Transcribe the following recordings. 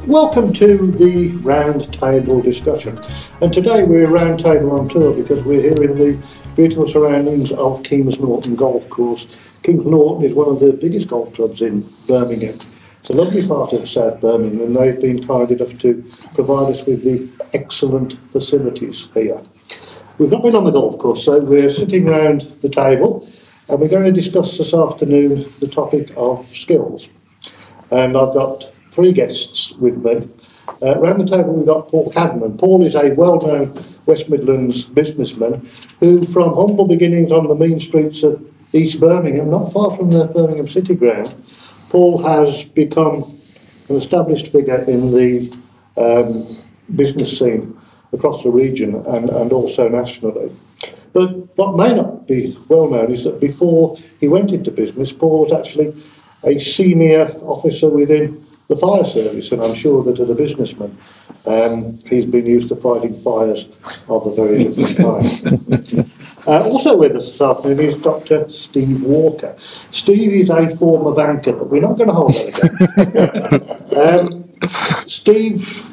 Welcome to the round table discussion, and today we're round table on tour because we're here in the beautiful surroundings of Kings Norton Golf Course. Kings Norton is one of the biggest golf clubs in Birmingham. It's a lovely part of South Birmingham, and they've been kind enough to provide us with the excellent facilities here. We've not been on the golf course, so we're sitting round the table and we're going to discuss this afternoon the topic of skills. And I've got three guests with me. Around the table we've got Paul Cadman. Paul is a well-known West Midlands businessman who, from humble beginnings on the mean streets of East Birmingham, not far from the Birmingham City Ground, Paul has become an established figure in the business scene across the region and also nationally. But what may not be well known is that before he went into business, Paul was actually a senior officer within the fire service, and I'm sure that as a businessman he's been used to fighting fires of a very different kind. Also with us this afternoon is Dr. Steve Walker. Steve is a former banker, but we're not going to hold that again. Steve,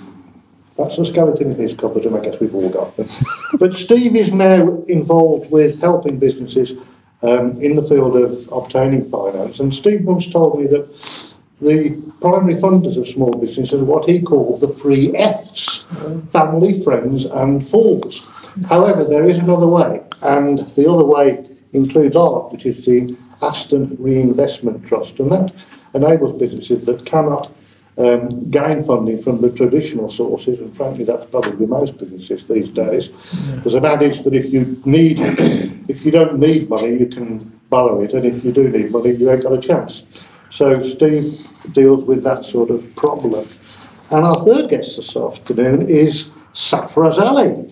that's a skeleton in his cupboard, and I guess we've all got them. But Steve is now involved with helping businesses in the field of obtaining finance. And Steve once told me that the primary funders of small business are what he called the three Fs: family, friends and fools. However, there is another way, and the other way includes ART, which is the Aston Reinvestment Trust, and that enables businesses that cannot gain funding from the traditional sources, and frankly that's probably most businesses these days. There's an adage that if you don't need money you can borrow it, and if you do need money you ain't got a chance. So Steve deals with that sort of problem. And our third guest this afternoon is Safraz Ali.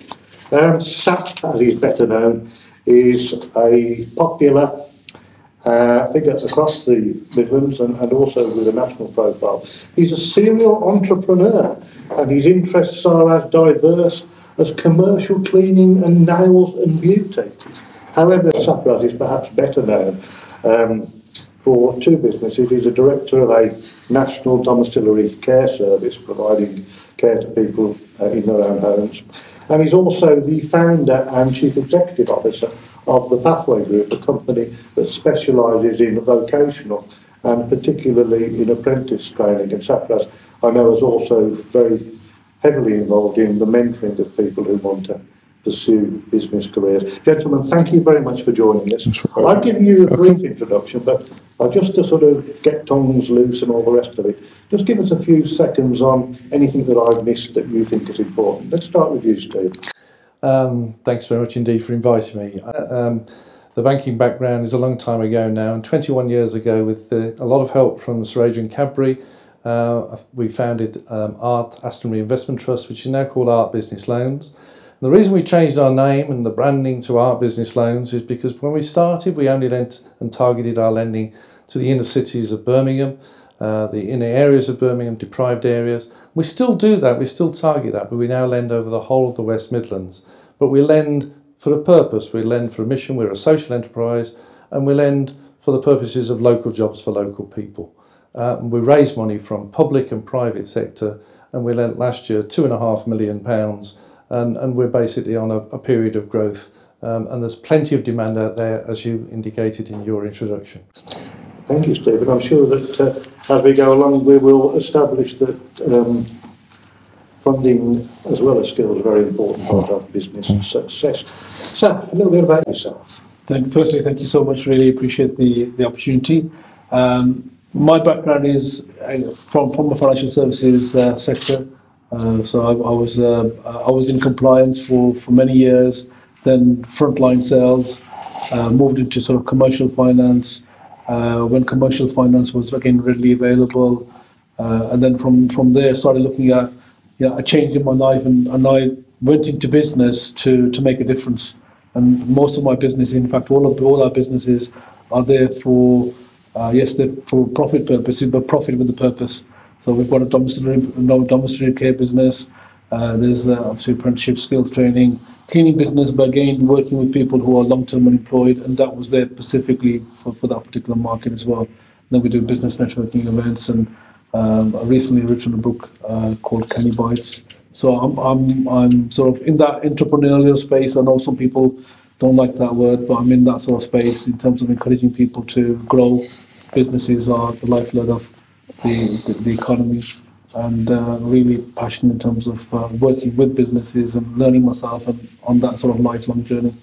Saf, as he's better known, is a popular figure across the Midlands and also with a national profile. He's a serial entrepreneur, and his interests are as diverse as commercial cleaning and nails and beauty. However, Safraz is perhaps better known for two businesses. He's a director of a national domiciliary care service providing care to people in their own homes. And he's also the founder and chief executive officer of the Pathway Group, a company that specialises in vocational and particularly in apprentice training. And Safraz, I know, is also very heavily involved in the mentoring of people who want to pursue business careers. Gentlemen, thank you very much for joining us. I've given you a brief introduction, but just to sort of get tongues loose and all the rest of it, just give us a few seconds on anything that I've missed that you think is important. Let's start with you, Steve. Thanks very much indeed for inviting me. The banking background is a long time ago now, and 21 years ago, with a lot of help from Sir Adrian Cadbury, we founded ART, Aston Reinvestment Trust, which is now called ART Business Loans. And the reason we changed our name and the branding to ART Business Loans is because when we started, we only lent and targeted our lending to the inner cities of Birmingham, the inner areas of Birmingham, deprived areas. We still do that, we still target that, but we now lend over the whole of the West Midlands. But we lend for a purpose, we lend for a mission, we're a social enterprise, and we lend for the purposes of local jobs for local people. We raise money from public and private sector, and we lent last year £2.5 million, and we're basically on a period of growth, and there's plenty of demand out there, as you indicated in your introduction. Thank you, Steve, and I'm sure that as we go along we will establish that funding as well as skills are a very important part of business success. Saf, a little bit about yourself. Firstly, thank you so much, really appreciate the opportunity. My background is from the financial services sector. So I was in compliance for many years, then frontline sales, moved into sort of commercial finance, when commercial finance was again readily available, and then from there started looking at a change in my life, and I went into business to make a difference. And most of my business, in fact all our businesses, are there for they're for profit purposes, but profit with a purpose. So we've got a domiciliary care business. There's obviously apprenticeship, skills training, cleaning business, but again working with people who are long-term unemployed, and that was there specifically for that particular market as well. And then we do business networking events, and I recently written a book called Can You Bites. So I'm sort of in that entrepreneurial space. I know some people don't like that word, but I'm in that sort of space in terms of encouraging people to grow. Businesses are the lifeblood of the economy, and really passionate in terms of working with businesses and learning myself and on that sort of lifelong journey.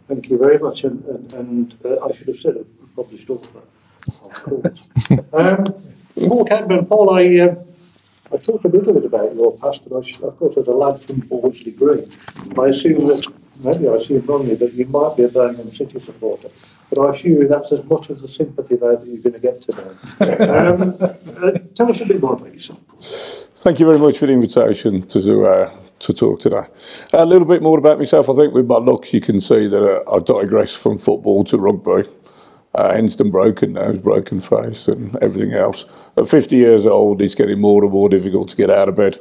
Thank you very much, and I should have said it, probably stole that. Paul Cadman, Paul, I talked a little bit about your past, but of course, as a lad from Bordesley Green, I assume that, maybe I assume wrongly, that you might be a Birmingham City supporter, but I assure you that's as much of the sympathy there that you're going to get today. Tell us a bit more about yourself. Thank you very much for the invitation to talk today. A little bit more about myself. I think with my looks you can see that I digress from football to rugby. Instant broken nose, broken face and everything else. At 50 years old, it's getting more and more difficult to get out of bed.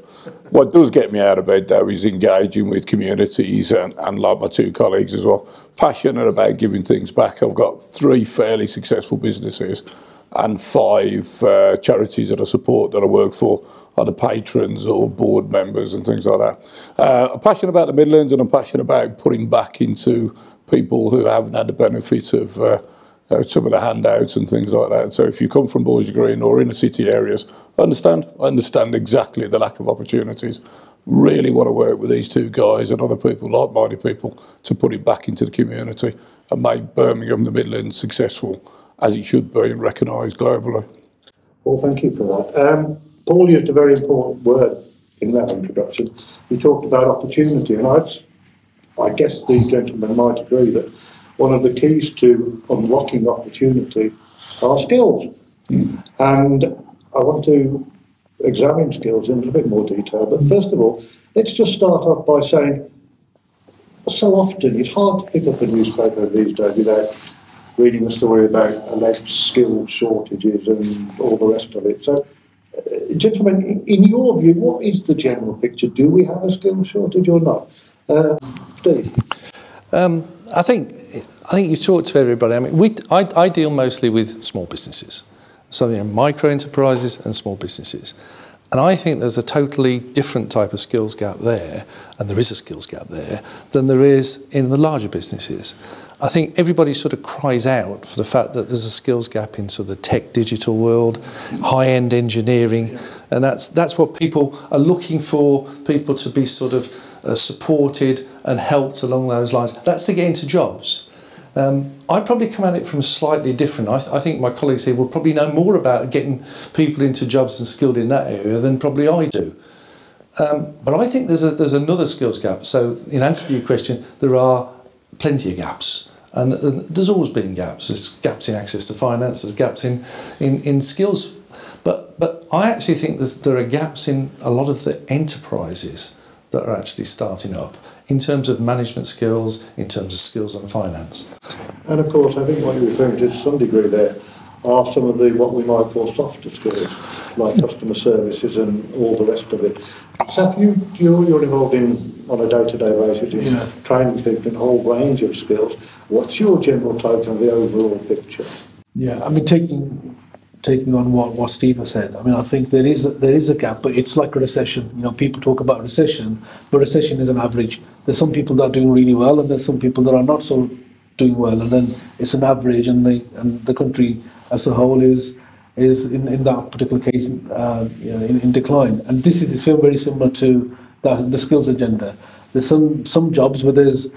What does get me out of bed, though, is engaging with communities and like my two colleagues as well. Passionate about giving things back. I've got 3 fairly successful businesses and 5 charities that I support that I work for, either patrons or board members and things like that. I'm passionate about the Midlands, and I'm passionate about putting back into people who haven't had the benefit of some of the handouts and things like that. So if you come from Bordesley Green or inner city areas, I understand exactly the lack of opportunities. Really want to work with these 2 guys and other people, like-minded people, to put it back into the community and make Birmingham, the Midlands, successful as it should be and recognised globally. Well, thank you for that. Paul used a very important word in that introduction. He talked about opportunity, and I guess the gentleman might agree that one of the keys to unlocking opportunity are skills. And I want to examine skills in a bit more detail. But first of all, let's just start off by saying, so often it's hard to pick up a newspaper these days without reading a story about alleged skill shortages and all the rest of it. So, gentlemen, in your view, what is the general picture? Do we have a skill shortage or not? Steve? I think you talked to everybody. I mean, I deal mostly with small businesses, so micro enterprises and small businesses, and I think there's a totally different type of skills gap there, and there is a skills gap there than there is in the larger businesses. I think everybody sort of cries out for the fact that there's a skills gap in sort of the tech digital world, high-end engineering, and that's what people are looking for, people to be sort of supported and helped along those lines. That's to get into jobs. I probably come at it from slightly different. I think my colleagues here will probably know more about getting people into jobs and skilled in that area than probably I do. But I think there's another skills gap. So in answer to your question, there are plenty of gaps. And there's always been gaps. There's gaps in access to finance, there's gaps in skills. But I actually think there are gaps in a lot of the enterprises that are actually starting up in terms of management skills, in terms of skills on finance. And of course, I think what you're referring to some degree there are some of the what we might call softer skills, like customer services and all the rest of it. So you're involved on a day-to-day basis in training people in a whole range of skills. What's your general take on the overall picture? Yeah, I mean, taking on what Steve has said, I mean, I think there is a gap, but it's like a recession. You know, people talk about recession, but recession is an average. There's some people that are doing really well, and there's some people that are not so doing well, and then it's an average, and the country as a whole is in that particular case in decline. And this is very similar to the skills agenda. There's some jobs where there's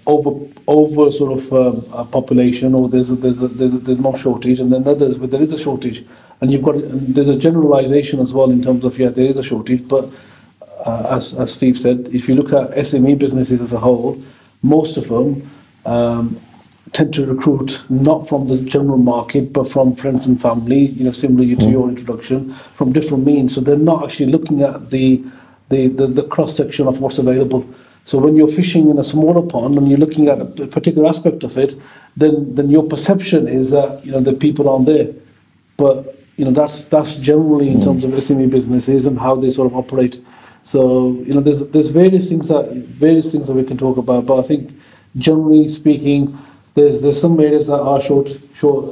over sort of population, or there's no shortage, and then others where there is a shortage, and there's a generalization as well in terms of there is a shortage. But as Steve said, if you look at SME businesses as a whole, most of them tend to recruit not from the general market, but from friends and family. Similar to your introduction, from different means. So they're not actually looking at the cross section of what's available. So when you're fishing in a smaller pond and you're looking at a particular aspect of it, then your perception is that the people aren't there. But that's generally in terms of SME businesses and how they sort of operate. So there's various things that we can talk about. But I think generally speaking, there's some areas that are short.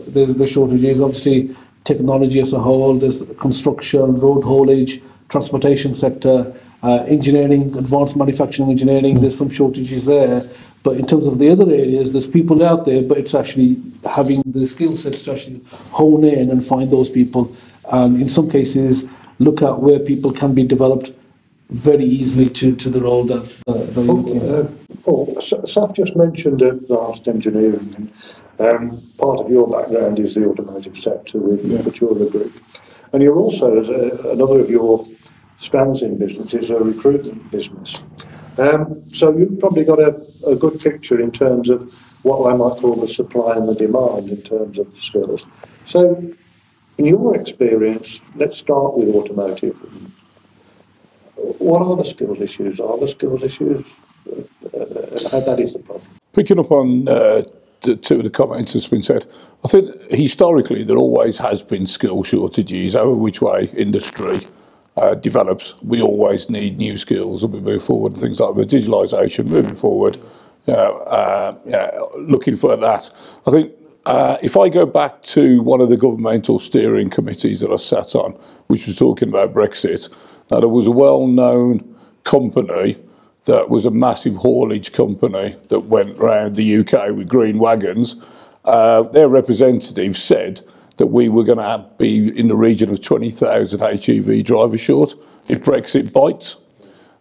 There's the shortages. Obviously, technology as a whole, there's construction, road haulage, transportation sector, engineering, advanced manufacturing engineering, there's some shortages there. But in terms of the other areas, there's people out there, but it's actually having the skill sets to actually hone in and find those people. And in some cases, look at where people can be developed very easily to the role that they're looking at. Paul, Saf just mentioned advanced engineering. Part of your background is the automotive sector with the Futura Group. And you're also, another of your strands in business is a recruitment business. So you've probably got a good picture in terms of what I might call the supply and the demand in terms of skills. So in your experience, let's start with automotive. What are the skills issues? Are the skills issues? How that is the problem? Picking up on two of the comments that's been said, I think historically there always has been skill shortages, however which way industry develops. We always need new skills and we move forward and things like that. Digitalisation, moving forward, looking for that. I think if I go back to one of the governmental steering committees that I sat on, which was talking about Brexit, now there was a well-known company that was a massive haulage company that went around the UK with green wagons. Their representative said that we were going to be in the region of 20,000 HGV drivers short if Brexit bites.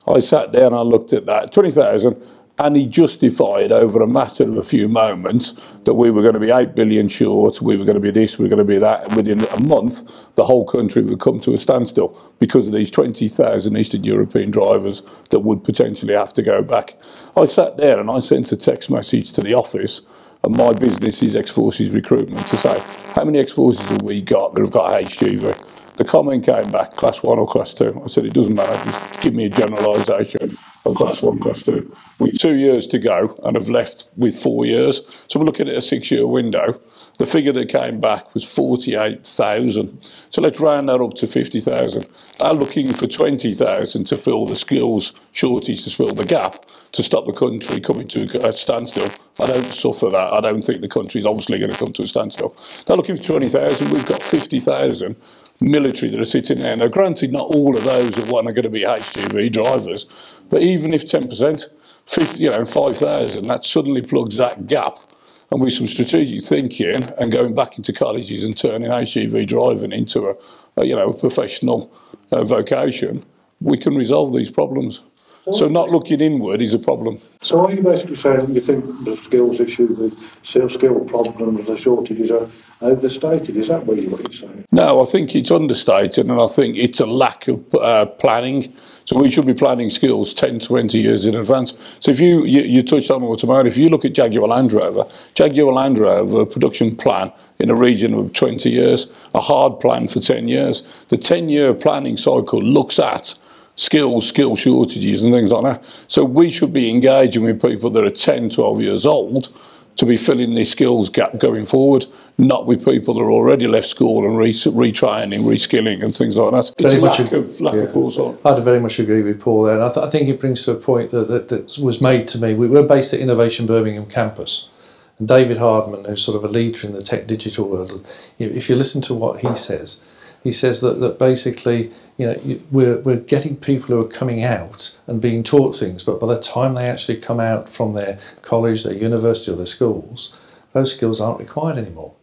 I sat down and I looked at that, 20,000, and he justified over a matter of a few moments that we were going to be 8 billion short, we were going to be this, we were going to be that, and within a month the whole country would come to a standstill because of these 20,000 Eastern European drivers that would potentially have to go back. I sat there and I sent a text message to the office, and my business is ex-forces recruitment, to say, how many ex-forces have we got that have got HGV? The comment came back, class 1 or class 2. I said, it doesn't matter, just give me a generalisation of class 1, class 2. With 2 years to go and have left with 4 years. So we're looking at a 6-year window. The figure that came back was 48,000. So let's round that up to 50,000. They're looking for 20,000 to fill the skills shortage, to fill the gap, to stop the country coming to a standstill. I don't suffer that. I don't think the country's obviously going to come to a standstill. They're looking for 20,000. We've got 50,000 military that are sitting there. Now, granted, not all of those are going to be HGV drivers, but even if 10%, 50, 5,000, that suddenly plugs that gap. And with some strategic thinking and going back into colleges and turning HGV driving into a professional vocation, we can resolve these problems. So not looking inward is a problem. So are you basically saying that you think the skills issue, the skill problems, the shortages are overstated? Is that what you're saying? No, I think it's understated, and I think it's a lack of planning. So we should be planning skills 10, 20 years in advance. So if you touched on automotive, if you look at Jaguar Land Rover production plan in a region of 20 years, a hard plan for 10 years. The 10-year planning cycle looks at skill shortages and things like that. So we should be engaging with people that are 10, 12 years old to be filling the skills gap going forward, not with people that are already left school and retraining, reskilling and things like that. It's lack of foresight. I'd very much agree with Paul there. And I think it brings to a point that was made to me. We were based at Innovation Birmingham campus. And David Hardman, who's sort of a leader in the tech digital world, if you listen to what he says that basically, we're getting people who are coming out and being taught things, but by the time they actually come out from their college, their university or their schools, those skills aren't required anymore.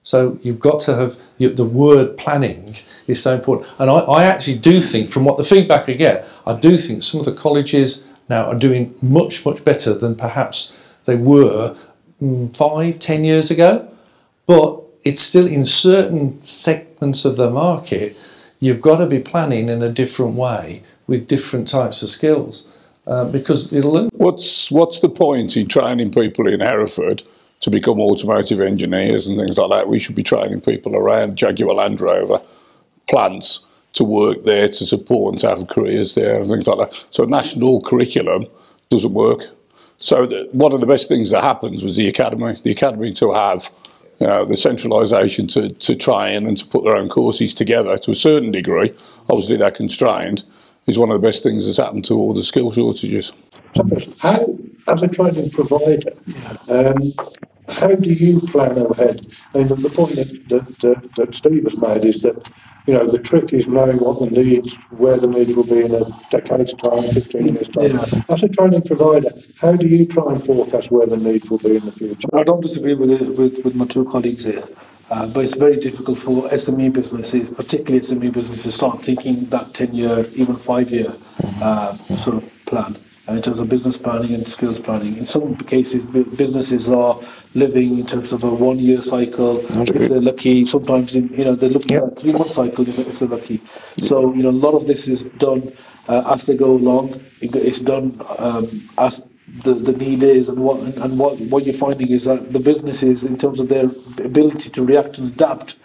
So you've got to have, the word planning is so important. And I actually do think, from what the feedback we get, I do think some of the colleges now are doing much, much better than perhaps they were 5, 10 years ago. But it's still, in certain segments of the market, you've got to be planning in a different way with different types of skills, because it'll... What's the point in training people in Hereford to become automotive engineers and things like that? We should be training people around Jaguar Land Rover plants to work there, to support and to have careers there and things like that. So national curriculum doesn't work. So one of the best things that happens was the academy to have the centralisation to try and to put their own courses together to a certain degree. Obviously they're constrained, is one of the best things that's happened to all the skill shortages. How, as a training provider, how do you plan ahead? And the point that Steve has made is that, you know, the trick is knowing what the needs, where the needs will be in a decade's time, 15 years' time. Yeah. As a training provider, how do you try and forecast where the needs will be in the future? I don't disagree with my two colleagues here, but it's very difficult for SME businesses, particularly SME businesses, to start thinking that 10-year, even 5-year sort of plan. In terms of business planning and skills planning. In some cases, businesses are living in terms of a 1-year cycle. If they're lucky, sometimes they're looking at a 3-month cycle if they're lucky. So a lot of this is done as they go along. It's done as the need is, and what you're finding is that the businesses, in terms of their ability to react and adapt,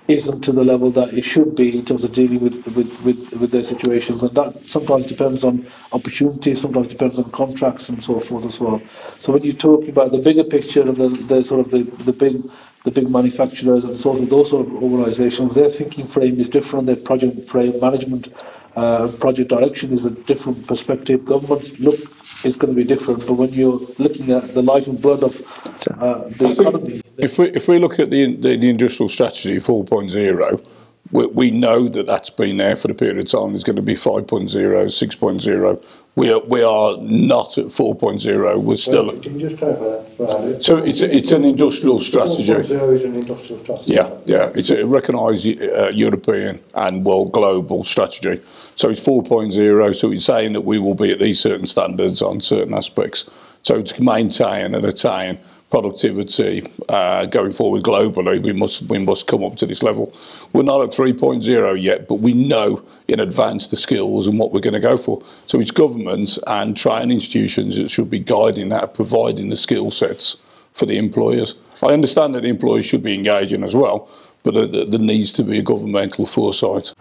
isn't to the level that it should be in terms of dealing with their situations, and that sometimes depends on opportunities, sometimes depends on contracts and so forth as well. So when you talk about the bigger picture and the sort of the big manufacturers and sort of those sort of organisations, their thinking frame is different, their project frame management, project direction is a different perspective. Government's look is going to be different, but when you're looking at the life and blood of the economy. If we look at the industrial strategy 4.0, we know that that's been there for the period of time. It's going to be 5.0, 6.0. We are not at 4.0. We're still. Can you just clarify that? So it's an industrial strategy. 4.0 is an industrial strategy. Yeah. It's a recognised European and world global strategy. So it's 4.0. So it's saying that we will be at these certain standards on certain aspects. So to maintain and attain productivity going forward globally, we must come up to this level. We're not at 3.0 yet, but we know in advance the skills and what we're going to go for. So it's governments and training institutions that should be guiding that, providing the skill sets for the employers. I understand that the employers should be engaging as well, but there needs to be a governmental foresight.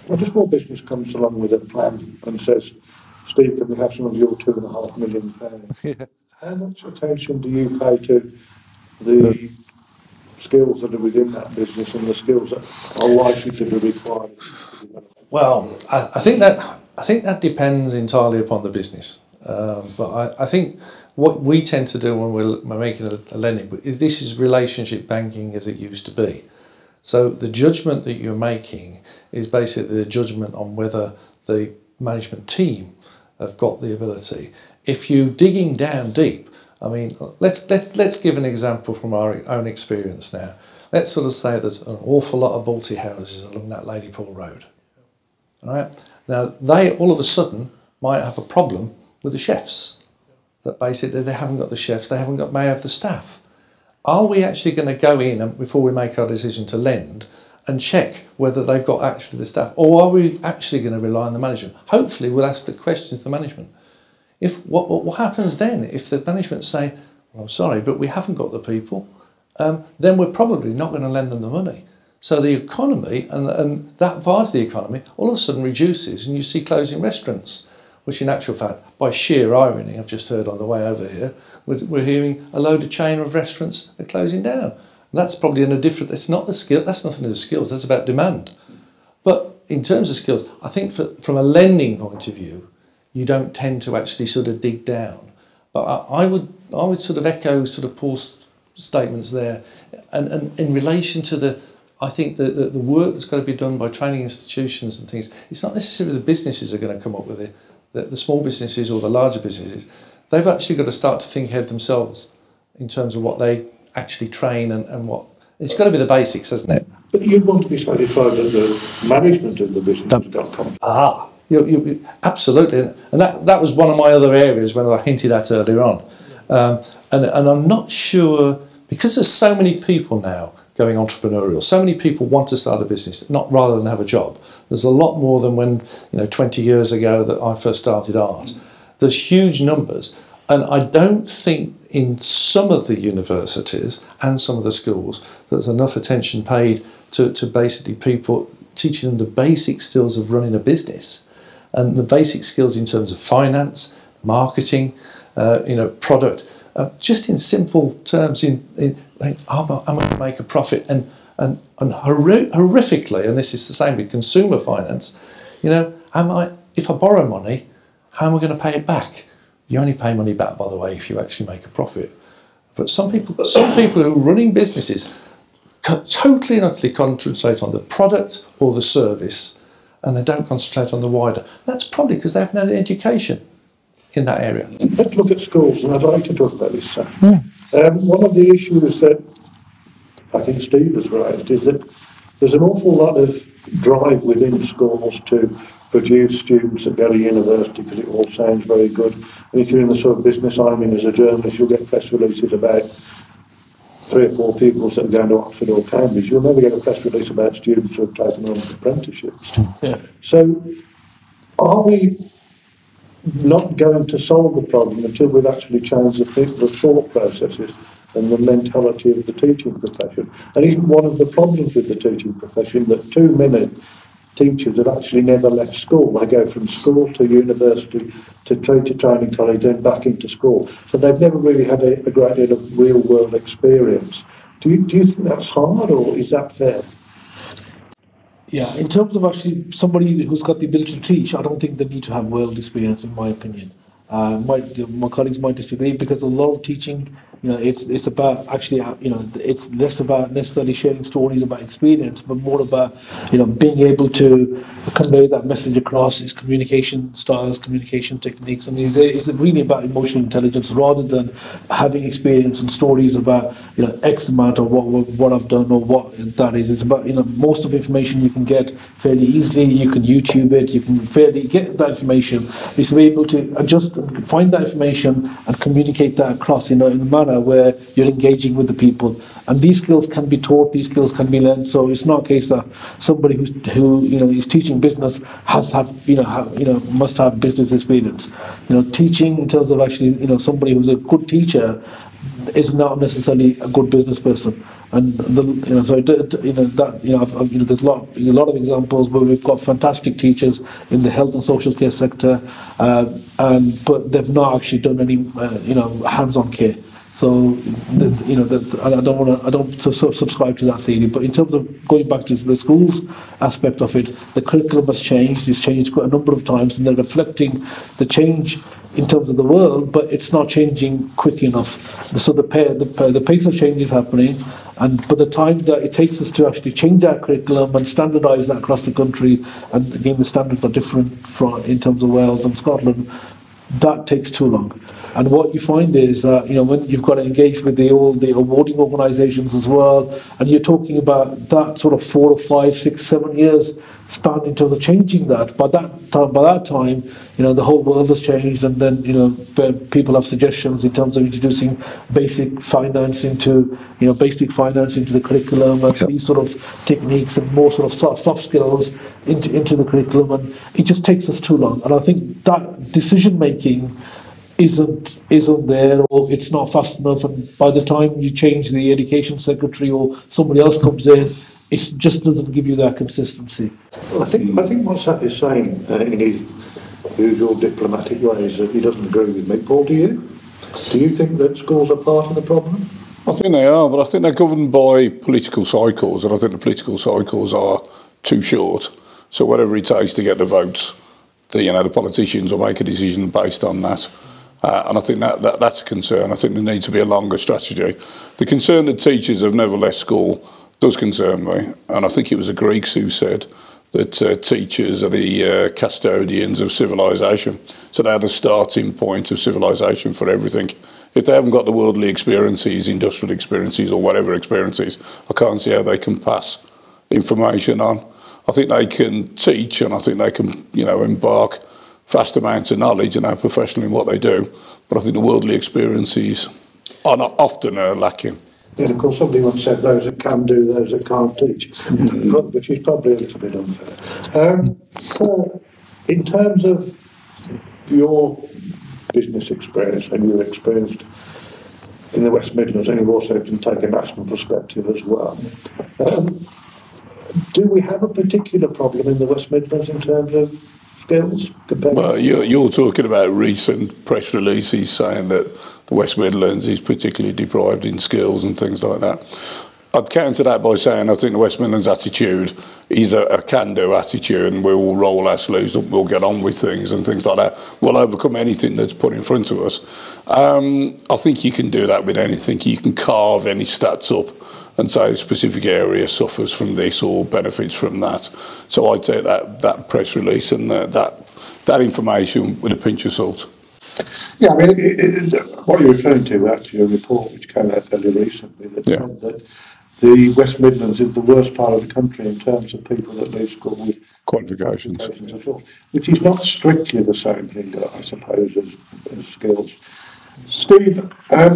When a small business comes along with a plan and says, Steve, can we have some of your £2.5 million? How much attention do you pay to the skills that are within that business and the skills that are likely to be required? Well, I think that depends entirely upon the business. But I think what we tend to do when we're making a lending book is this is relationship banking as it used to be. So the judgment that you're making is basically the judgment on whether the management team have got the ability. If you're digging down deep, I mean, let's give an example from our own experience now. Let's sort of say there's an awful lot of Balti houses along that Ladypool Road. All right. Now they all of a sudden might have a problem with the chefs. That basically they haven't got the chefs, they may have the staff. Are we actually going to go in and before we make our decision to lend and check whether they've got actually the staff, or are we actually going to rely on the management? Hopefully, we'll ask the questions to the management. If what happens then if the management say, well, I'm sorry, but we haven't got the people, then we're probably not going to lend them the money. So the economy and that part of the economy all of a sudden reduces, and you see closing restaurants, which in actual fact, by sheer irony, I've just heard on the way over here, we're hearing a load of chain of restaurants are closing down. And that's probably in a different, it's not the skill, that's nothing to do with skills, that's about demand. But in terms of skills, I think from a lending point of view, you don't tend to actually sort of dig down. But I would sort of echo sort of Paul's statements there, and in relation to I think the work that's got to be done by training institutions and things, it's not necessarily the businesses are going to come up with it, the small businesses or the larger businesses. They've actually got to start to think ahead themselves in terms of what they actually train and what, it's got to be the basics, hasn't it? But you'd want to be satisfied that the management of the business has got confidence. You absolutely, and that was one of my other areas when I hinted at earlier on, and I'm not sure, because there's so many people now going entrepreneurial, so many people want to start a business, not rather than have a job. There's a lot more than when 20 years ago that I first started art. There's huge numbers, and I don't think in some of the universities and some of the schools there's enough attention paid to basically people teaching them the basic skills of running a business. And the basic skills in terms of finance, marketing, product, just in simple terms, am I going to make a profit? And horrifically, and this is the same with consumer finance, if I borrow money, how am I going to pay it back? You only pay money back, by the way, if you actually make a profit. But some people who are running businesses totally and utterly concentrate on the product or the service, and they don't concentrate on the wider. That's probably because they haven't had an education in that area. Let's look at schools, and I'd like to talk about this, Sam. One of the issues that I think Steve has raised is that there's an awful lot of drive within schools to produce students that go to university because it all sounds very good. And if you're in the sort of business I'm in as a journalist, you'll get press releases about 3 or 4 pupils that are going to Oxford or Cambridge. You'll never get a press release about students who have taken on apprenticeships. Yeah. So are we not going to solve the problem until we've actually changed the thought processes and the mentality of the teaching profession? And isn't one of the problems with the teaching profession that too many teachers have actually never left school? They go from school to university to teacher training college, then back into school. So they've never really had a great deal of real world experience. Do you think that's hard, or is that fair? Yeah, in terms of actually somebody who's got the ability to teach, I don't think they need to have world experience, in my opinion. My colleagues might disagree, because a lot of teaching, it's about actually, it's less about necessarily sharing stories about experience, but more about, being able to convey that message across. Its communication styles, communication techniques. I mean, it's really about emotional intelligence rather than having experience and stories about, X amount of what I've done or what that is. It's about, most of the information you can get fairly easily. You can YouTube it. You can fairly get that information. It's to be able to adjust, find that information and communicate that across in a manner where you're engaging with the people. And these skills can be taught, these skills can be learned. So it's not a case that somebody who is teaching business must have business experience. Teaching in terms of actually, somebody who's a good teacher is not necessarily a good business person. And there's a lot of examples where we've got fantastic teachers in the health and social care sector, but they've not actually done any hands-on care. So I don't subscribe to that theory. But in terms of going back to the schools aspect of it, the curriculum has changed. It's changed quite a number of times, and they're reflecting the change in terms of the world, but it's not changing quick enough. So the pace of change is happening, but the time that it takes us to actually change our curriculum and standardise that across the country, and again the standards are different in terms of Wales and Scotland, that takes too long. And what you find is that when you've got to engage with all the awarding organisations as well, and you're talking about that sort of 4 or 5, 6, 7 years span in terms of changing that. By that time, the whole world has changed, and then people have suggestions in terms of introducing basic finance into the curriculum, and these sort of techniques and more sort of soft skills into the curriculum, and it just takes us too long. And I think that decision making isn't there, or it's not fast enough, and by the time you change the education secretary or somebody else comes in, it just doesn't give you that consistency. Well, I think what Saf is saying in his usual diplomatic way is that he doesn't agree with me. Paul, do you? Do you think that schools are part of the problem? I think they are, but I think they're governed by political cycles, and I think the political cycles are too short. So whatever it takes to get the votes, the politicians will make a decision based on that. And I think that's a concern. I think there needs to be a longer strategy. The concern that teachers have never left school does concern me, and I think it was the Greeks who said that teachers are the custodians of civilization. So they're the starting point of civilization for everything. If they haven't got the worldly experiences, industrial experiences, or whatever experiences, I can't see how they can pass information on. I think they can teach, and I think they can, embark vast amounts of knowledge and are professional in what they do. But I think the worldly experiences are not often lacking. Yeah, of course, somebody once said those that can do, those that can't teach, which is probably a little bit unfair. Paul, in terms of your business experience, and you've experienced in the West Midlands, and you've also can take a national perspective as well, do we have a particular problem in the West Midlands in terms of skills? Well, you're talking about recent press releases saying that the West Midlands is particularly deprived in skills and things like that. I'd counter that by saying I think the West Midlands attitude is a can-do attitude, and we will roll our sleeves up, we'll get on with things and things like that. We'll overcome anything that's put in front of us. I think you can do that with anything. You can carve any stats up and say a specific area suffers from this or benefits from that. So I'd take that press release and that information with a pinch of salt. Yeah, I mean, what you're referring to actually a report which came out fairly recently that said that the West Midlands is the worst part of the country in terms of people that leave school with Qualifications at all, which is not strictly the same thing, I suppose, as skills. Steve, I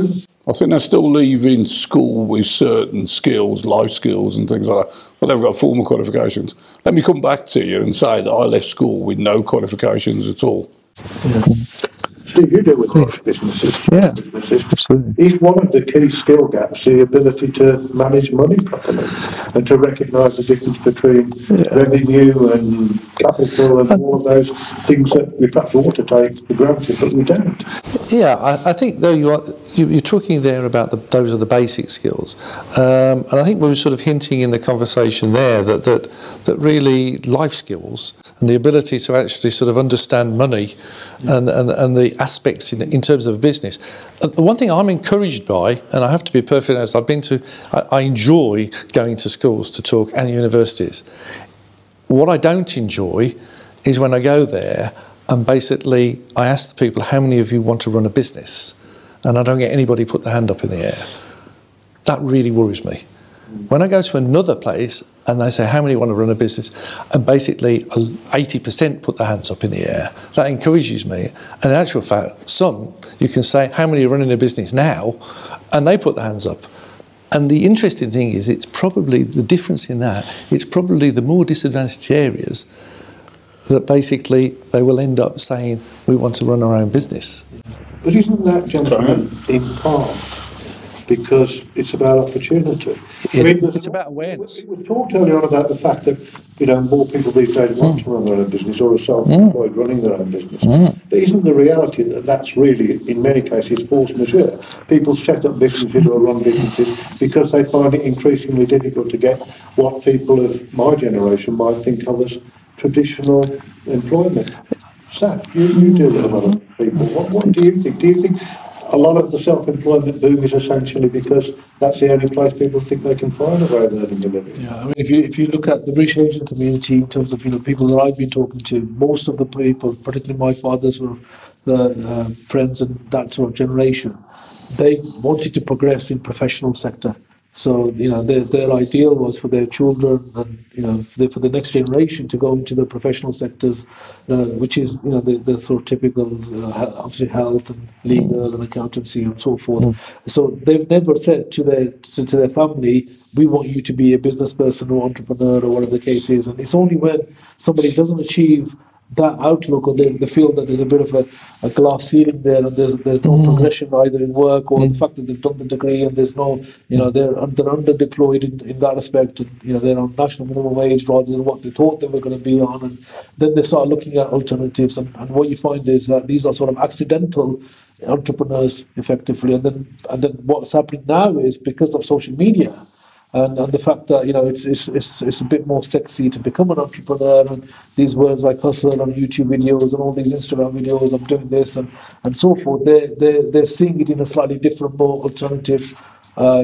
think they're still leaving school with certain skills, life skills and things like that, but they've got formal qualifications. Let me come back to you and say that I left school with no qualifications at all. Yeah. Steve, you deal with large businesses. Yeah, businesses. absolutely. Is one of the key skill gaps the ability to manage money properly and to recognise the difference between revenue and capital and all of those things that we perhaps ought to take for granted, but we don't? Yeah, I think though you're talking there about those are the basic skills, and I think we were sort of hinting in the conversation there that really life skills and the ability to actually sort of understand money and the aspects in terms of business. The one thing I'm encouraged by, and I have to be perfectly honest, I enjoy going to schools to talk and universities. What I don't enjoy is when I go there and basically I ask the people, how many of you want to run a business? And I don't get anybody put their hand up in the air. That really worries me. When I go to another place and they say, how many want to run a business? And basically 80% put their hands up in the air. That encourages me. And in actual fact, some, you can say, how many are running a business now? And they put their hands up. And the interesting thing is, it's probably the difference in that, it's probably the more disadvantaged areas that basically they will end up saying, we want to run our own business. But isn't that, gentlemen, in part because it's about opportunity? It's about awareness. We talked earlier on about the fact that, more people these days want to run their own business or are self-employed running their own business. But isn't the reality that that's really, in many cases, force majeure? People set up businesses or run businesses because they find it increasingly difficult to get what people of my generation might think of as traditional employment. Saf, you deal with a lot of people. What do you think? Do you think a lot of the self-employment boom is essentially because that's the only place people think they can find a way of earning a living? Yeah, I mean, if you look at the British Asian community in terms of people that I've been talking to, most of the people, particularly my father's sort of friends and that sort of generation, they wanted to progress in professional sector. So their ideal was for their children and for the next generation to go into the professional sectors, which is the sort of typical obviously health and legal and accountancy and so forth. So they've never said to their family, we want you to be a business person or entrepreneur or whatever the case is. And it's only when somebody doesn't achieve that outlook, or they feel that there's a bit of a glass ceiling there, and there's no progression either in work or the fact that they've done the degree and there's no, they're underdeployed in that aspect, and they're on national minimum wage rather than what they thought they were going to be on, and then they start looking at alternatives, and what you find is that these are sort of accidental entrepreneurs effectively, and then what's happening now is because of social media. And the fact that it's a bit more sexy to become an entrepreneur, and these words like hustle on YouTube videos and all these Instagram videos of doing this and so forth, they're seeing it in a slightly different, more alternative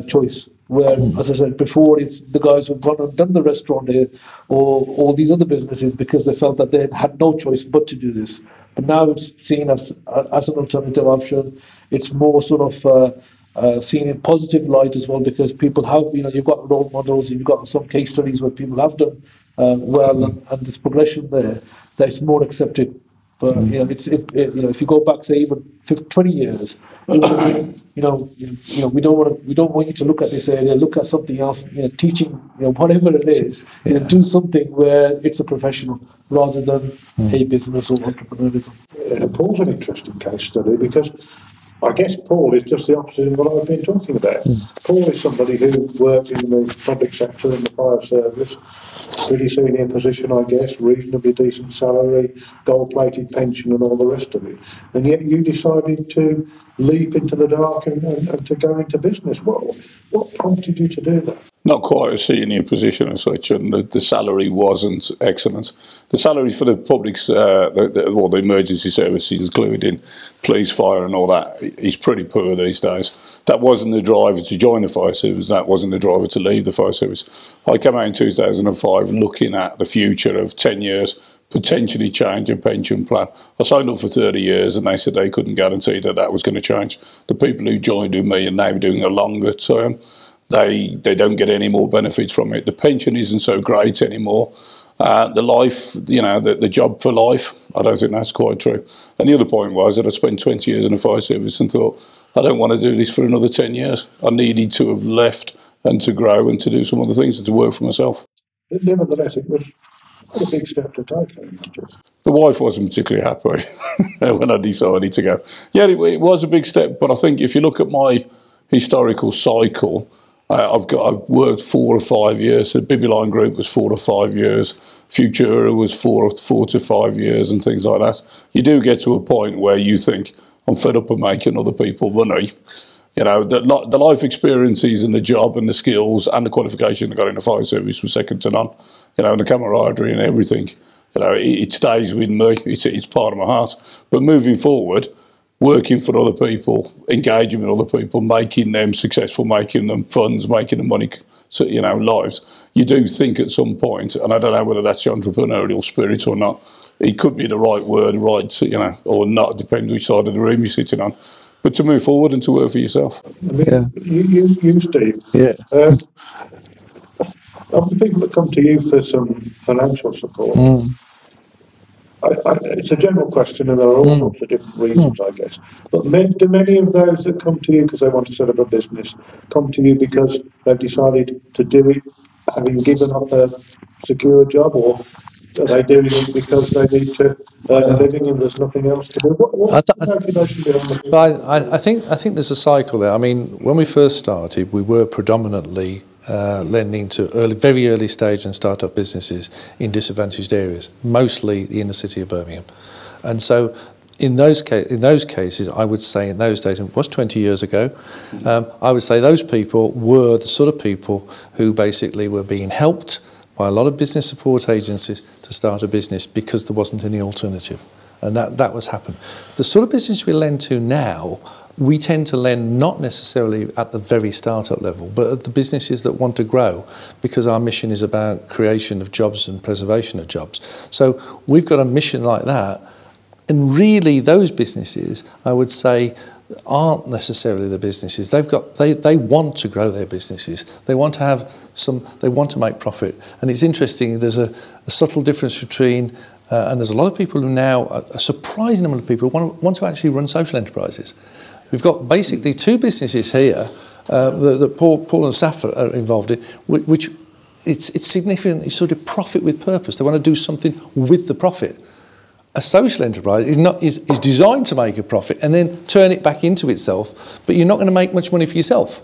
choice. Where, as I said before, it's the guys who've gone and done the restaurant here or all these other businesses because they felt that they had no choice but to do this. But now it's seen as an alternative option. It's more sort of seen in positive light as well, because people have, you've got role models, you've got some case studies where people have done well, and there's progression there that's more accepted. But if you go back, say even 20 years, we don't want you to look at this area. Look at something else. Teaching, whatever it is, do something where it's a professional rather than a business or entrepreneurialism. Paul's an interesting case study because I guess Paul is just the opposite of what I've been talking about. Paul is somebody who worked in the public sector and the fire service, pretty senior position, I guess, reasonably decent salary, gold-plated pension and all the rest of it. And yet you decided to leap into the dark and to go into business. What prompted you to do that? not quite a senior position as such, and the salary wasn't excellent. The salary for the public, the emergency services, including police, fire and all that, is pretty poor these days. That wasn't the driver to join the fire service, that wasn't the driver to leave the fire service. I came out in 2005 looking at the future of 10 years, potentially change a pension plan. I signed up for 30 years and they said they couldn't guarantee that that was going to change. The people who joined with me and they were doing a longer term, they don't get any more benefits from it. The pension isn't so great anymore. The life, the job for life, I don't think that's quite true. And the other point was that I spent 20 years in the fire service and thought, I don't want to do this for another 10 years. I needed to have left and to grow and to do some other things and to work for myself. But nevertheless, it was quite a big step to take, I imagine. The wife wasn't particularly happy when I decided to go. Yeah, it was a big step, but I think if you look at my historical cycle, I've worked 4 or 5 years. The Bibby Line Group was 4 or 5 years. Futura was 4 to 5 years and things like that. You do get to a point where you think, I'm fed up of making other people money. The life experiences and the job and the skills and the qualification I got in the fire service was second to none. And the camaraderie and everything. It stays with me. It's part of my heart. But moving forward, working for other people, engaging with other people, making them successful, making them funds, making them money, lives. You do think at some point, and I don't know whether that's the entrepreneurial spirit or not. It could be the right word, right, or not, depending which side of the room you're sitting on. But to move forward and to work for yourself. You Steve. Yeah. Of the people that come to you for some financial support, it's a general question, and there are all sorts of different reasons, I guess. But do many of those that come to you because they want to set up a business come to you because they've decided to do it, having given up a secure job, or are they doing it because they need to earn a living and there's nothing else to do? What's the motivation behind the I think there's a cycle there. I mean, when we first started, we were predominantly lending to very early stage and start-up businesses in disadvantaged areas, mostly the inner city of Birmingham. And so in those cases, I would say in those days, and it was 20 years ago, I would say those people were the sort of people who basically were being helped by a lot of business support agencies to start a business because there wasn't any alternative. And that was happening. The sort of business we lend to now, we tend to lend not necessarily at the very start-up level, but at the businesses that want to grow, because our mission is about creation of jobs and preservation of jobs. So we've got a mission like that, and really those businesses, I would say, aren't necessarily the businesses. They want to grow their businesses. They want to have they want to make profit. And it's interesting, there's a subtle difference between and there's a lot of people who now, a surprising number of people who want to actually run social enterprises. We've got basically 2 businesses here that Paul and Saf are involved in, which it's significantly sort of profit with purpose. They want to do something with the profit. A social enterprise is designed to make a profit and then turn it back into itself, but you're not going to make much money for yourself.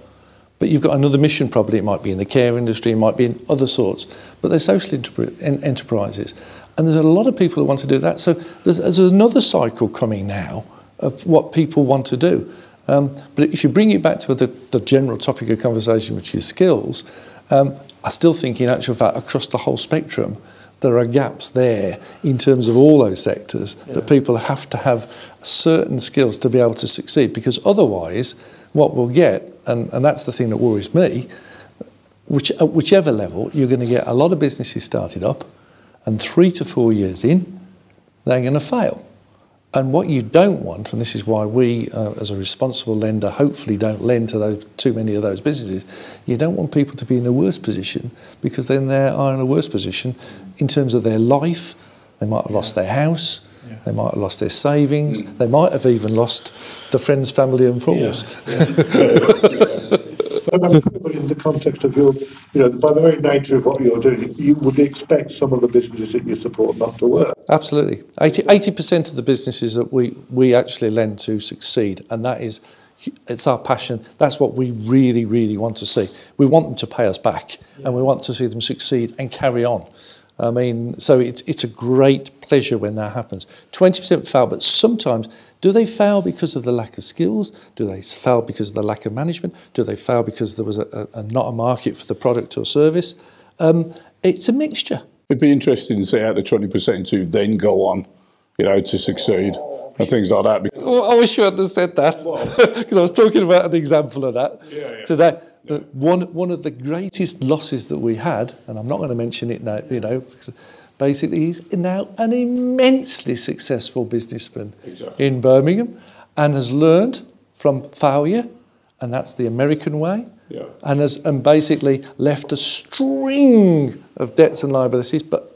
But you've got another mission probably. It might be in the care industry, it might be in other sorts, but they're social enterprises. And there's a lot of people who want to do that. So there's another cycle coming now of what people want to do. But if you bring it back to the general topic of conversation, which is skills, I still think in actual fact across the whole spectrum, there are gaps there in terms of all those sectors that people have to have certain skills to be able to succeed, because otherwise what we'll get, and that's the thing that worries me, at whichever level, you're going to get a lot of businesses started up, and 3 to 4 years in, they're going to fail. And what you don't want, and this is why we, as a responsible lender, hopefully don't lend to too many of those businesses, you don't want people to be in a worse position, because then they are in a worse position in terms of their life. They might have lost their house, they might have lost their savings, they might have even lost the friends, family and fools. But in the context of your, by the very nature of what you're doing, you would expect some of the businesses that you support not to work. Absolutely. 80% of the businesses that we actually lend to succeed, and it's our passion. That's what we really, really want to see. We want them to pay us back, and we want to see them succeed and carry on. I mean, so it's a great pleasure when that happens. 20% fail, but sometimes, do they fail because of the lack of skills? Do they fail because of the lack of management? Do they fail because there was not a market for the product or service? It's a mixture. It'd be interesting to see how the 20% who then go on, to succeed and things like that. Well, I wish you hadn't said that, because I was talking about an example of that today. Yeah. One of the greatest losses that we had, and I'm not going to mention it now, because basically he's now an immensely successful businessman in Birmingham, and has learned from failure, and that's the American way. Yeah. And basically left a string of debts and liabilities, but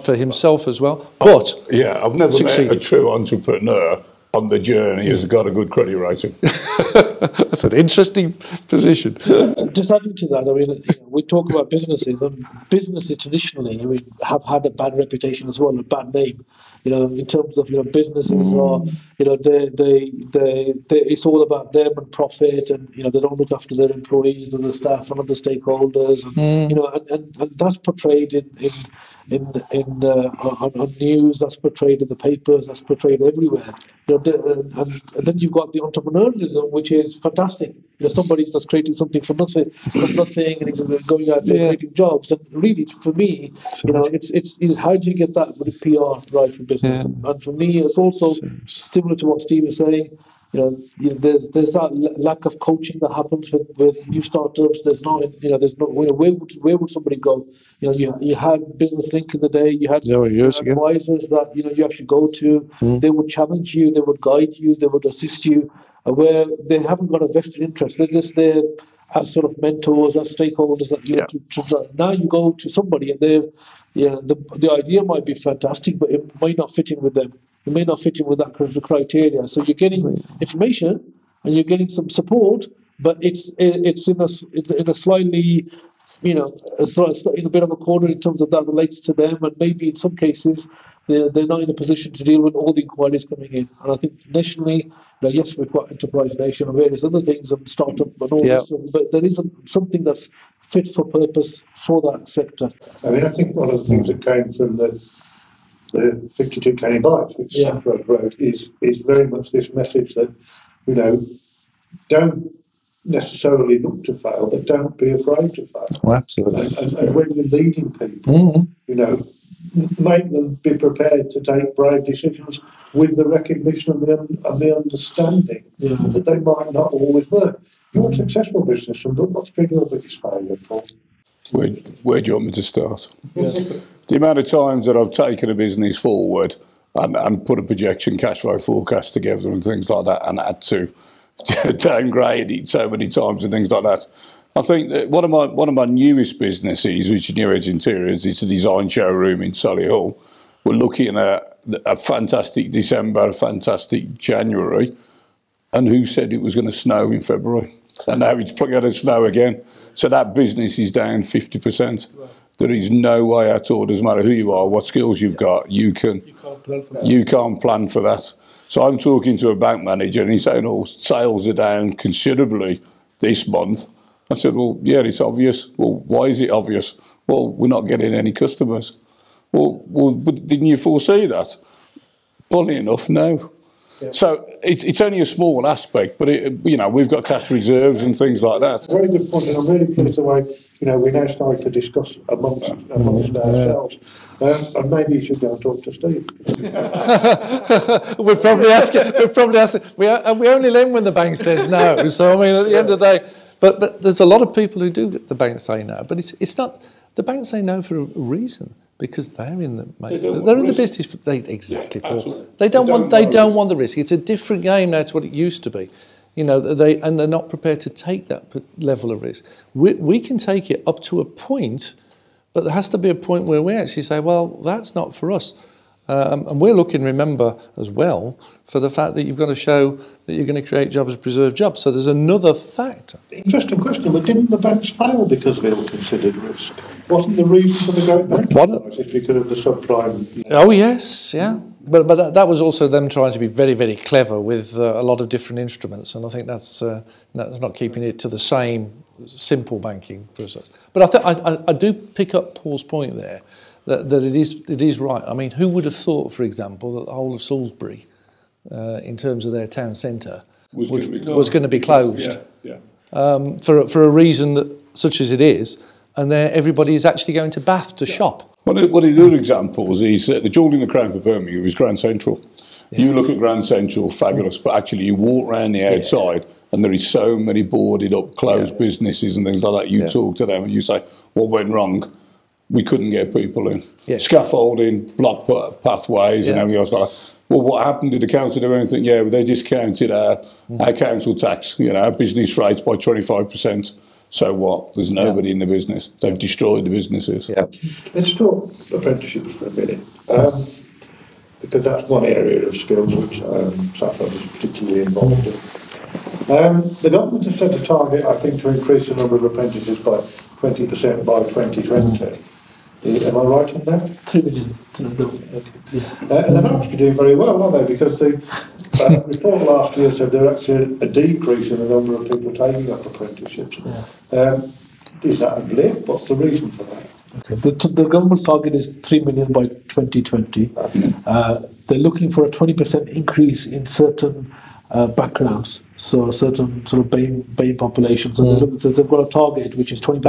for himself as well. But I've never met a true entrepreneur on the journey who's got a good credit rating. That's an interesting position. Just adding to that, I mean, we talk about businesses, and businesses traditionally, have had a bad reputation as well, a bad name. In terms of businesses are, it's all about them and profit, and they don't look after their employees and the staff and other stakeholders, and and that's portrayed on news, that's portrayed in the papers, that's portrayed everywhere. And then you've got the entrepreneurialism, which is fantastic. Somebody's just creating something from nothing, and he's going out there creating jobs. And really, for me, it's how do you get that with PR right for business? Yeah. And for me, it's also similar to what Steve is saying. There's that lack of coaching that happens with new startups. There's no, where would somebody go? You had Business Link in the day. You had advisors that you actually go to. They would challenge you. They would guide you. They would assist you. Where they haven't got a vested interest. They're just there as sort of mentors, as stakeholders. That now you go to somebody, and the idea might be fantastic, but it might not fit in with them. It may not fit in with that criteria. So you're getting information and you're getting some support, but it's in a slightly, in a bit of a corner in terms of that relates to them, and maybe in some cases they're not in a position to deal with all the inquiries coming in. And I think nationally, yes, we've got Enterprise Nation and various other things and startup and all this, but there isn't something that's fit for purpose for that sector. I mean, I think one of the things that came from the 52 Canning Bites, which Safra wrote, is very much this message that, don't necessarily look to fail, but don't be afraid to fail. Oh, absolutely. And when you're leading people, make them be prepared to take brave decisions with the recognition and the understanding that they might not always work. You're a successful businessman, but what's been your biggest failure, Paul? Where do you want me to start? The amount of times that I've taken a business forward and put a projection cash flow forecast together and things like that, and had to downgrade it so many times and things like that. I think that one of my newest businesses, which is New Edge Interiors, it's a design showroom in Solihull. We're looking at a fantastic December, a fantastic January, and who said it was going to snow in February? And now it's going to snow again. So that business is down 50%. Right. There is no way at all, doesn't matter who you are, what skills you've got, you can't plan for that. So I'm talking to a bank manager and he's saying, sales are down considerably this month. I said, well, yeah, it's obvious. Well, why is it obvious? Well, we're not getting any customers. Well, but didn't you foresee that? Funny enough, no. Yeah. So it's only a small aspect, but we've got cash reserves and things like that. Very good point, and I'm really pleased the way we now start to discuss amongst ourselves. And maybe you should go and talk to Steve. We'll probably ask. We only lend when the bank says no. So I mean, at the end of the day, but there's a lot of people who do the bank say no, but it's not. The bank say no for a reason. Because they're in the business. Paul. They don't want the risk. It's a different game now to what it used to be. They're not prepared to take that level of risk. We can take it up to a point, but there has to be a point where we actually say, well, that's not for us. And we're looking, remember, as well, for the fact that you've got to show that you're going to create jobs, preserve jobs. So there's another factor. Interesting question, but didn't the banks fail because of ill-considered risk? Wasn't the reason for the great bank? Was it because of the subprime? Oh, yes, yeah. But that was also them trying to be very, very clever with a lot of different instruments. And I think that's not keeping it to the same simple banking process. But I do pick up Paul's point there, that it is right. I mean, who would have thought, for example, that the whole of Salisbury, in terms of their town centre, was going to be closed for a reason such as it is, and everybody is actually going to Bath to shop. One of the other examples is the jewel in the crown for Birmingham is Grand Central. Yeah. You look at Grand Central, fabulous, but actually you walk around the outside and there is so many boarded up, closed businesses and things like that. You talk to them and you say, what went wrong? We couldn't get people in. Yes. Scaffolding, block pathways and everything else like that. Well, what happened? Did the council do anything? Yeah, well, they discounted our council tax, our business rates by 25%. So what? There's nobody in the business. They've destroyed the businesses. Yeah. Let's talk apprenticeships for a minute, because that's one area of skills which Saffron is particularly involved in. The government has set a target, I think, to increase the number of apprentices by 20% by 2020. Am I right in that? 3 million. And they're actually doing very well, aren't they? Because the report last year said there actually a decrease in the number of people taking up apprenticeships. Is that a blip? What's the reason for that? Okay. The government target is 3 million by 2020. They're looking for a 20% increase in certain backgrounds, so certain sort of BAME populations. So they've got a target which is 20%.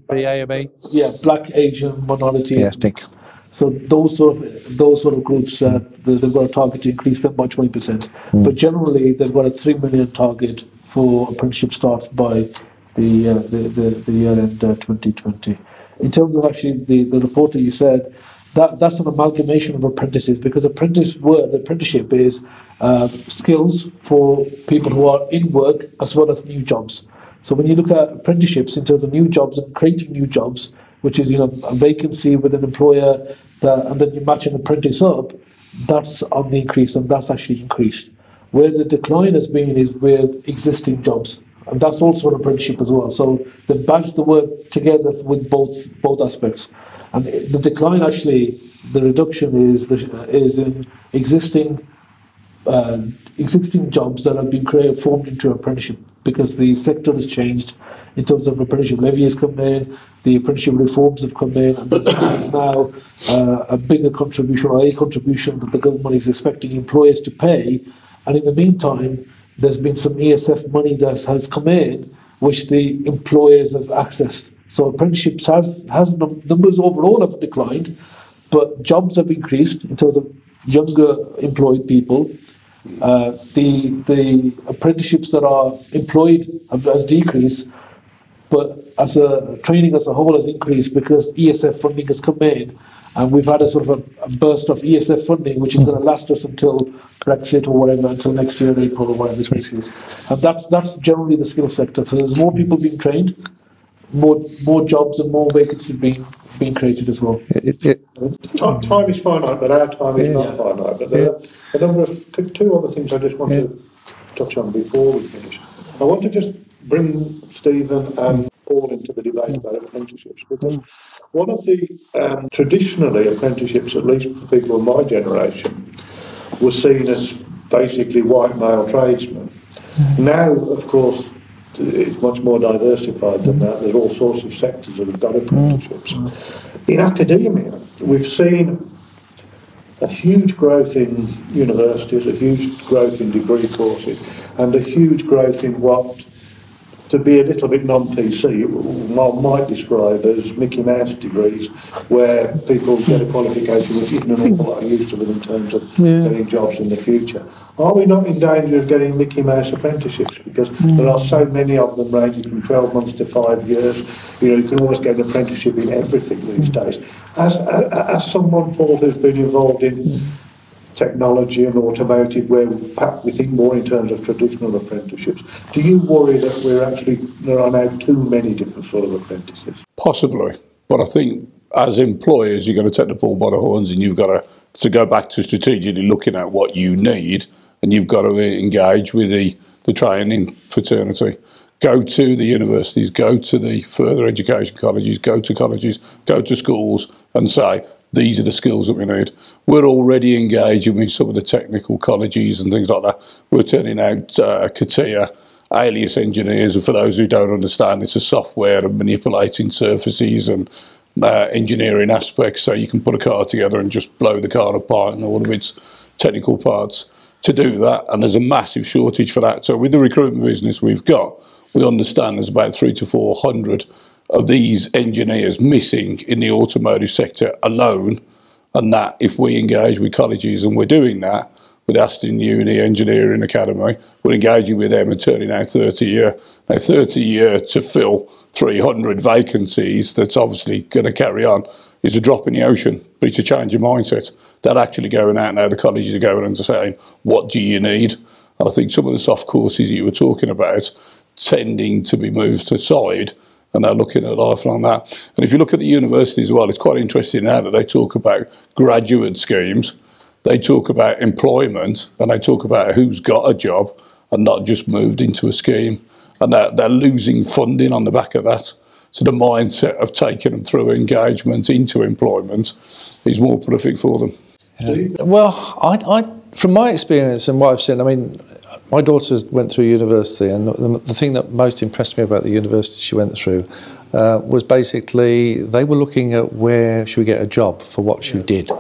BAME? Yeah, Black, Asian, minority. Yes, thanks. So those sort of groups, they've got a target to increase them by 20%. But generally, they've got a 3 million target for apprenticeship starts by the year end 2020. In terms of actually the report that you said, that's an amalgamation of apprentices, because the apprenticeship is skills for people who are in work as well as new jobs. So when you look at apprenticeships in terms of new jobs and creating new jobs, which is a vacancy with an employer, and then you match an apprentice up, that's on the increase, and that's actually increased. Where the decline has been is with existing jobs, and that's also an apprenticeship as well. So they badge the work together with both aspects. And the decline, actually, the reduction is in existing jobs that have been formed into apprenticeship, because the sector has changed in terms of apprenticeship levy has come in, the apprenticeship reforms have come in, and there's now a bigger contribution, or a contribution that the government is expecting employers to pay. And in the meantime, there's been some ESF money that has come in, which the employers have accessed. So apprenticeships has numbers overall have declined, but jobs have increased in terms of younger employed people. The apprenticeships that are employed has decreased, but as a training as a whole has increased because ESF funding has come in, and we've had a sort of a burst of ESF funding, which is going to last us until Brexit or whatever, until next year, April or whatever the case is. And that's generally the skill sector. So there's more people being trained, more jobs and more vacancies being created as well. Time is finite, but our time is not finite. But there are a number of two other things I just want to touch on before we finish. I want to just bring Stephen and Paul into the debate about apprenticeships, because one of the traditionally apprenticeships, at least for people of my generation, was seen as basically white male tradesmen. Now, of course, it's much more diversified than that. There's all sorts of sectors that have got apprenticeships. In academia, we've seen a huge growth in universities, a huge growth in degree courses, and a huge growth in what, to be a little bit non-PC, one might describe as Mickey Mouse degrees, where people get a qualification which isn't an awful lot of use to them in terms of getting jobs in the future. Are we not in danger of getting Mickey Mouse apprenticeships? Because there are so many of them, ranging from 12 months to 5 years. You can almost get an apprenticeship in everything these days. As someone, Paul, who's been involved in technology and automotive, where perhaps we think more in terms of traditional apprenticeships, do you worry that there are now too many different sort of apprentices? Possibly, but I think as employers, you've got to take the bull by the horns, and you've got to go back to strategically looking at what you need, and you've got to engage with the training fraternity. Go to the universities, go to the further education colleges, go to schools, and say, these are the skills that we need. We're already engaging with some of the technical colleges and things like that. We're turning out CATIA alias engineers, and for those who don't understand, it's a software of manipulating surfaces and engineering aspects, so you can put a car together and just blow the car apart and all of its technical parts to do that, and there's a massive shortage for that. So with the recruitment business we've got, we understand there's about 300 to 400 of these engineers missing in the automotive sector alone, and that if we engage with colleges, and we're doing that with Aston Uni Engineering Academy, we're engaging with them and turning out 30 a year. Now 30 a year to fill 300 vacancies, that's obviously going to carry on, is a drop in the ocean, but it's a change of mindset. They're actually going out now, the colleges are going and saying, what do you need? And I think some of the soft courses you were talking about tending to be moved aside, and they're looking at lifelong that. And if you look at the university as well, it's quite interesting now that they talk about graduate schemes, they talk about employment, and they talk about who's got a job and not just moved into a scheme. And they're losing funding on the back of that. So the mindset of taking them through engagement into employment is more prolific for them. Yeah. Well, I from my experience and what I've seen, I mean, my daughter went through university, and the thing that most impressed me about the university she went through was basically they were looking at where she would get a job for what she did.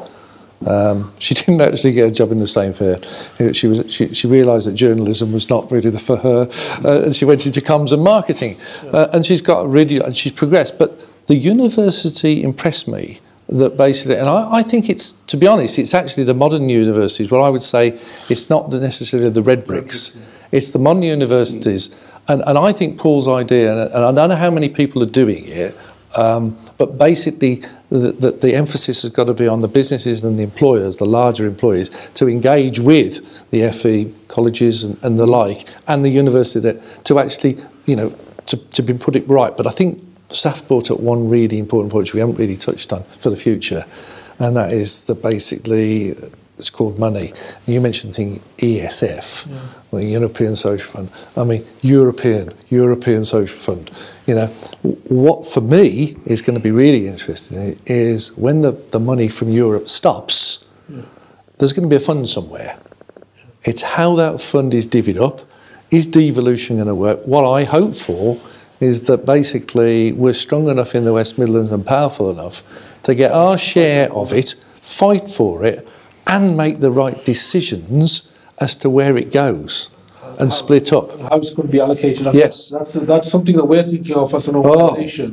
She didn't actually get a job in the same field. She realised that journalism was not really for her, and she went into comms and marketing, and she's progressed. But the university impressed me. That basically, and I think it's, to be honest, it's actually the modern universities where I would say it's not necessarily the red bricks, it's the modern universities. And I think Paul's idea, and I don't know how many people are doing it, but basically the emphasis has got to be on the businesses and the employers, the larger employers, to engage with the FE colleges and the like, and the university to actually, you know, to be put it right. But I think Saf brought up one really important point which we haven't really touched on for the future, and that is that basically it's called money. You mentioned the thing ESF, the European Social Fund. I mean, European Social Fund. You know, what for me is going to be really interesting is when the money from Europe stops, there's going to be a fund somewhere. It's how that fund is divvied up. Is devolution going to work? What I hope for is that basically we're strong enough in the West Midlands and powerful enough to get our share of it, fight for it, and make the right decisions as to where it goes and split up. How it's going to be allocated. Yes. That's something that we're thinking of as an organisation.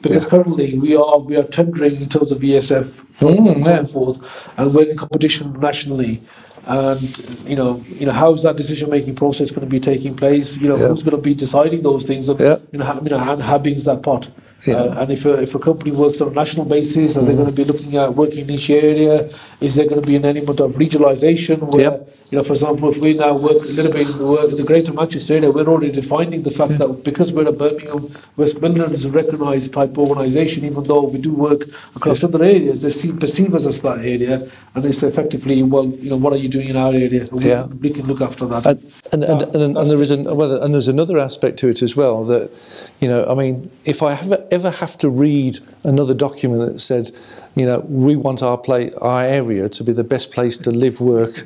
Because currently we are tendering in terms of ESF funds and so forth, and we're in competition nationally. And you know, how's that decision-making process going to be taking place? You know, who's going to be deciding those things? And, and how big is that pot? And if a company works on a national basis, are they going to be looking at working in each area? Is there going to be an element of regionalisation where, you know, for example, if we now work a little bit in the Greater Manchester area, we're already defining the fact that because we're a Birmingham, West Midlands recognised type organisation, even though we do work across other areas, they perceive us as that area, and it's effectively, well, you know, what are you doing in our area? We can look after that. And there's another aspect to it as well that, you know, I mean, if I ever have to read another document that said, you know, we want our area to be the best place to live, work,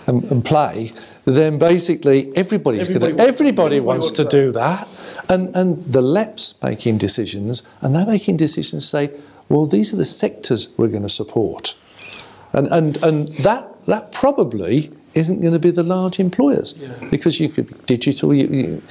and play, then basically everybody wants to do that, and the LEP's making decisions, and they're making decisions say, well, these are the sectors we're going to support, and that probably isn't going to be the large employers, because you could be digital, you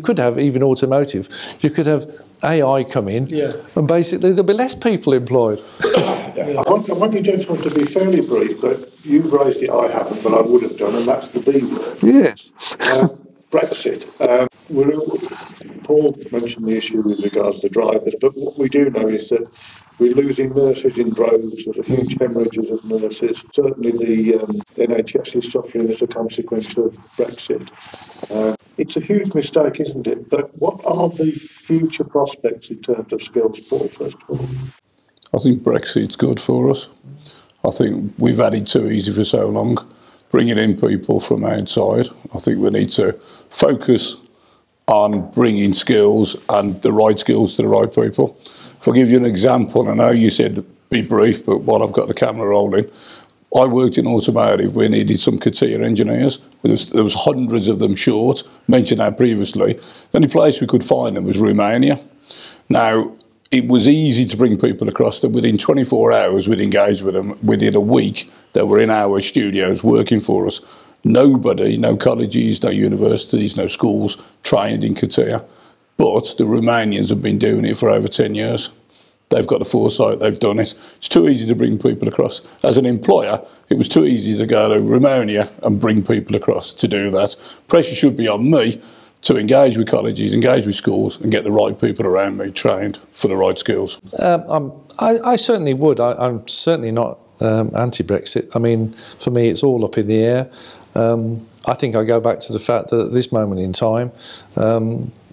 could have even automotive, you could have AI come in, and basically there'll be less people employed. I want you gentlemen to be fairly brief, but you've raised it, I haven't, but I would have done, and that's the B word. Yes. Brexit. Paul mentioned the issue with regards to drivers, but what we do know is that we're losing nurses in droves. There's a huge hemorrhages of nurses. Certainly the NHS is suffering as a consequence of Brexit. It's a huge mistake, isn't it? But what are the future prospects in terms of skills, Paul, first of all? I think Brexit's good for us. I think we've had it too easy for so long, bringing in people from outside. I think we need to focus on bringing skills and the right skills to the right people. If I give you an example, I know you said be brief, but while I've got the camera rolling, I worked in automotive. We needed some CATIA engineers. There was hundreds of them short, mentioned that previously. The only place we could find them was Romania. Now, it was easy to bring people across them. Within 24 hours, we'd engage with them. Within a week, they were in our studios working for us. Nobody, no colleges, no universities, no schools, trained in CATIA. But the Romanians have been doing it for over 10 years. They've got the foresight, they've done it. It's too easy to bring people across. As an employer, it was too easy to go to Romania and bring people across to do that. Pressure should be on me to engage with colleges, engage with schools, and get the right people around me trained for the right skills. I certainly would. I'm certainly not anti-Brexit. I mean, for me, it's all up in the air. I think I go back to the fact that at this moment in time,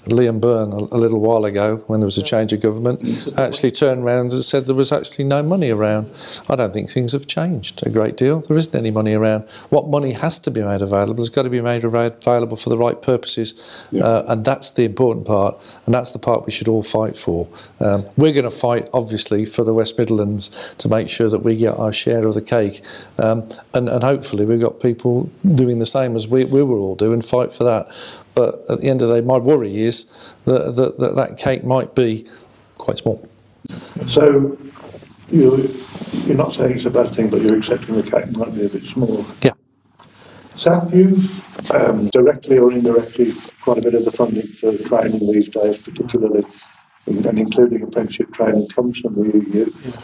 Liam Byrne, a little while ago, when there was a change of government, actually turned around and said there was actually no money around. I don't think things have changed a great deal. There isn't any money around. What money has to be made available has got to be made available for the right purposes, and that's the important part, and that's the part we should all fight for. We're going to fight, obviously, for the West Midlands to make sure that we get our share of the cake, and hopefully we've got people doing the same as we will all do and fight for that. But at the end of the day, my worry is that cake might be quite small. So you're not saying it's a bad thing, but you're accepting the cake might be a bit smaller. Yeah. Saf, you've directly or indirectly quite a bit of the funding for training these days, particularly and including apprenticeship training, comes from the EU. Yeah.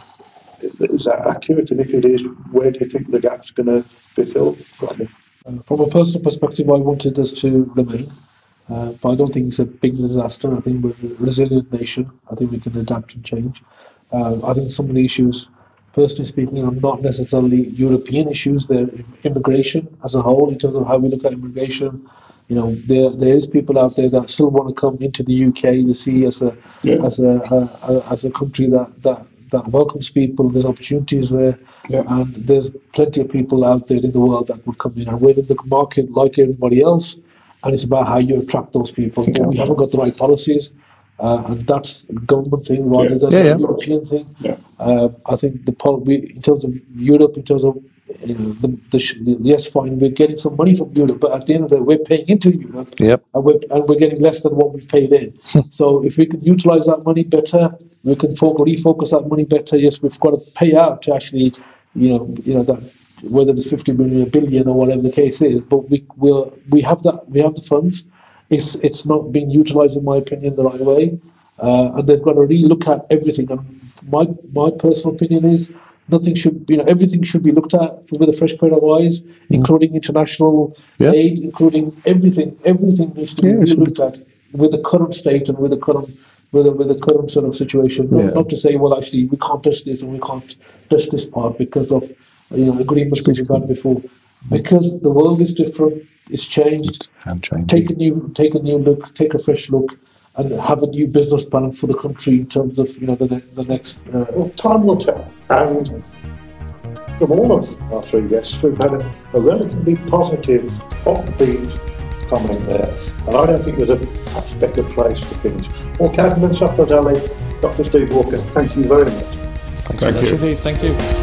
Is that accurate? And if it is, where do you think the gap's going to be filled? From a personal perspective, I wanted us to remain, but I don't think it's a big disaster. I think we're a resilient nation. I think we can adapt and change. I think some of the issues, personally speaking, are not necessarily European issues. They're immigration as a whole, in terms of how we look at immigration. You know, there is people out there that still want to come into the UK. They see as a country that welcomes people. There's opportunities there, and there's plenty of people out there in the world that would come in. And we're in the market like everybody else, and it's about how you attract those people. But we haven't got the right policies, and that's a government thing rather than a European thing. I think in terms of Europe, in terms of yes, fine, we're getting some money from Europe, but at the end of the day, we're paying into Europe, and we're getting less than what we've paid in. So if we can utilise that money better, we can refocus that money better. Yes, we've got to pay out to actually, that whether it's 50 million, a billion, or whatever the case is. But we have the funds. It's not being utilised, in my opinion, the right way, and they've got to re-look at everything. And my personal opinion is everything should be looked at with a fresh pair of eyes, including international aid, including everything. Everything needs to be looked at with the current state and with the current sort of situation. Not to say, well, actually, we can't touch this and we can't touch this part because of agreements we've had before. Because the world is different, it's changed. Take a new look, take a fresh look, and have a new business plan for the country in terms of the next. Well, time will tell. And from all of our three guests, we've had a relatively positive, upbeat comment there. And I don't think there's a much better place to finish. Well, Cadman, Dr. Steve Walker, thank you very much. Thank you.